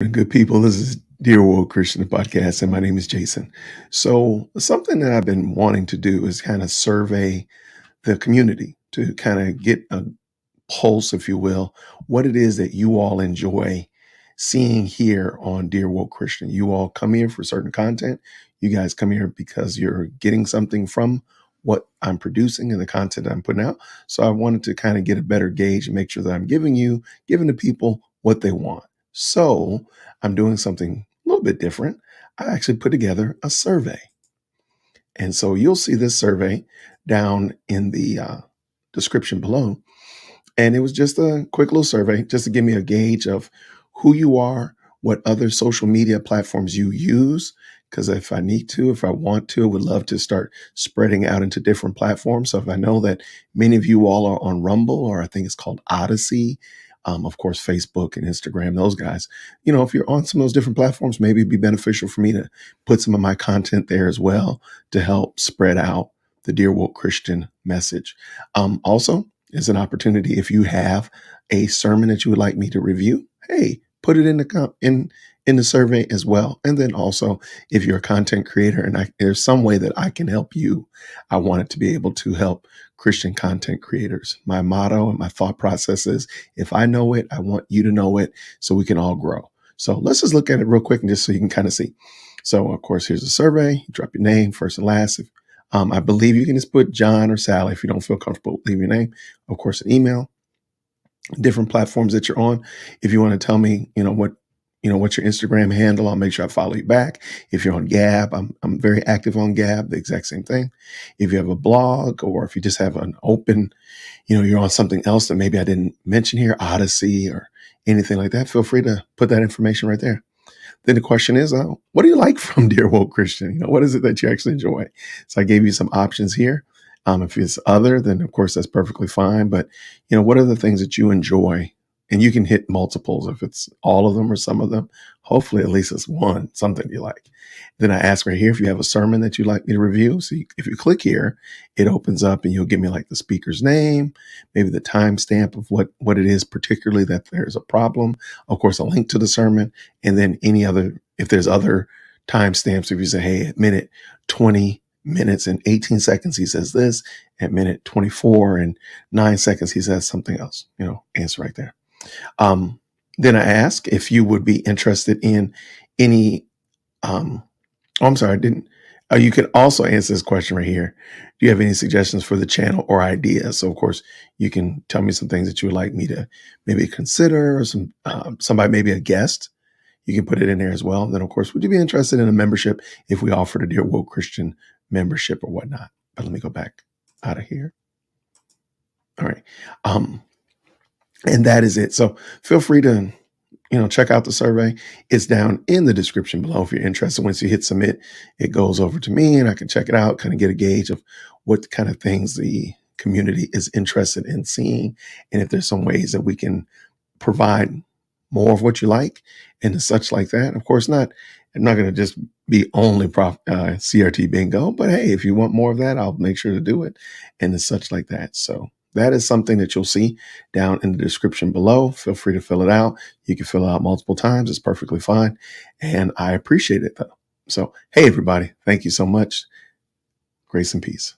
Good people, this is Dear World Christian Podcast, and my name is Jason. So, something that I've been wanting to do is kind of survey the community to kind of get a pulse, if you will, what it is that you all enjoy seeing here on Dear World Christian. You all come here for certain content. You guys come here because you're getting something from what I'm producing and the content I'm putting out. So, I wanted to kind of get a better gauge and make sure that I'm giving the people what they want. So, I'm doing something a little bit different. I actually put together a survey. And so you'll see this survey down in the description below. And it was just a quick little survey just to give me a gauge of who you are, what other social media platforms you use. Because if I need to, if I want to, I would love to start spreading out into different platforms. So if I know that many of you all are on Rumble, or I think it's called Odyssey, of course, Facebook and Instagram, those guys, if you're on some of those different platforms, maybe it'd be beneficial for me to put some of my content there as well to help spread out the Dear Woke Christian message. Also, is an opportunity if you have a sermon that you would like me to review. Hey, put it in the survey as well. And then also, if you're a content creator and there's some way that I can help you, I want it to be able to help Christian content creators. My motto and my thought process is, if I know it, I want you to know it so we can all grow. So let's just look at it real quick and just so you can kind of see. So of course, here's a survey. You drop your name, first and last. I believe you can just put John or Sally if you don't feel comfortable leaving your name. Of course, an email, different platforms that you're on. If you want to tell me, what's your Instagram handle, I'll make sure I follow you back. If you're on Gab, I'm very active on Gab, the exact same thing. If you have a blog, or if you just have an open, you're on something else that maybe I didn't mention here, Odyssey or anything like that, feel free to put that information right there. Then the question is, what do you like from Dear Woke Christian? What is it that you actually enjoy? So I gave you some options here. If it's other, then of course that's perfectly fine. But what are the things that you enjoy? And you can hit multiples if it's all of them or some of them. Hopefully, at least it's one, something you like. Then I ask right here if you have a sermon that you'd like me to review. So if you click here, it opens up and you'll give me like the speaker's name, maybe the timestamp of what it is, particularly that there's a problem. Of course, a link to the sermon, and then any other, if there's other timestamps, if you say, hey, at minute 20 minutes and 18 seconds, he says this, at minute 24 and 9 seconds, he says something else, answer right there. Then I ask if you would be interested in any, I'm sorry, I didn't. You can also answer this question right here. Do you have any suggestions for the channel or ideas? So, of course, you can tell me some things that you would like me to maybe consider, or somebody, maybe a guest. You can put it in there as well. And then, of course, would you be interested in a membership if we offered a Dear Woke Christian membership or whatnot? But let me go back out of here. All right. And that is it. So feel free to check out the survey. It's down in the description below if you're interested. Once you hit submit, it goes over to me and I can check it out, kind of get a gauge of what kind of things the community is interested in seeing. And if there's some ways that we can provide more of what you like and such like that. Of course, I'm not going to just be only CRT bingo, but hey, if you want more of that, I'll make sure to do it and such like that. So that is something that you'll see down in the description below. Feel free to fill it out. You can fill it out multiple times. It's perfectly fine. And I appreciate it though. So, hey, everybody, thank you so much. Grace and peace.